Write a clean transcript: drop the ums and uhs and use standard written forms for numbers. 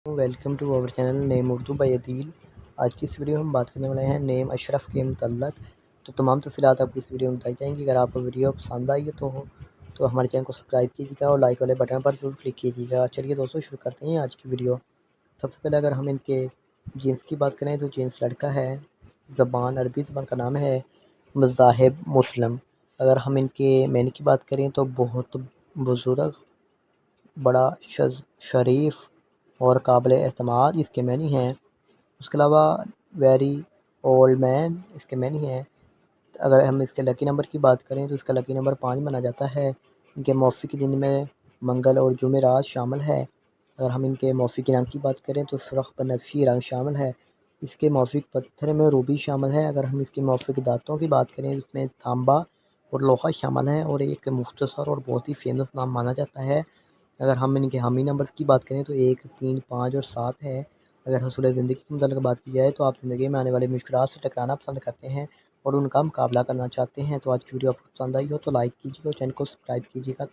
Welcome to our channel name Urdu by Adeel. آج کی اس video میں ہم بات کرنے والے ہیں نیم اشرف کے متعلق۔ تو تمام تفصیلات آپ کو اس ویڈیو میں بتائی جائیں گی۔ اگر آپ کو ویڈیو پسند آئی ہے تو ہمارے چینل کو سبسکرائب کیجیے گا اور لائک والے بٹن پر ضرور کلک کیجیے گا۔ چلیے دوستوں شروع کرتے ہیں آج کی ویڈیو۔ سب سے پہلے اگر ہم ان کے جنس کی بات کریں تو جنس لڑکا ہے، زبان عربی زبان کا نام ہے مذاہب مسلم۔ اگر ہم ان کے معنی کی بات کریں تو بہت بزرگ، بڑا شریف اور قابل اعتماد اس کے معنی ہیں۔ اس کے علاوہ ویری اولڈ مین اس کے معنی ہیں۔ اگر ہم اس کے لکی نمبر کی بات کریں تو اس کا لکی نمبر 5 مانا جاتا ہے۔ ان کے موافق دن میں منگل اور جمعرات شامل ہے۔ اگر ہم ان کے موافق رنگ کی بات کریں تو سرخ بنفشی رنگ شامل ہے۔ اس کے موافق پتھر میں روبی شامل ہے۔ اگر ہم اس کے موافق دانتوں کی بات کریں اس میں تانبا اور لوہا شامل ہے اور ایک مختصر اور بہت ہی فیمس نام مانا جاتا ہے۔ اگر ہم ان کے حامی نمبر کی بات کریں تو 1، 3، 5 اور 7 ہے۔ اگر حصول زندگی کے متعلق بات کی جائے تو آپ زندگی میں آنے والی مشکلات سے ٹکرانا پسند کرتے ہیں اور ان کا مقابلہ کرنا چاہتے ہیں۔ تو آج کی ویڈیو آپ کو پسند آئی ہو تو لائک کیجیے اور چینل کو سبسکرائب کیجیے گا۔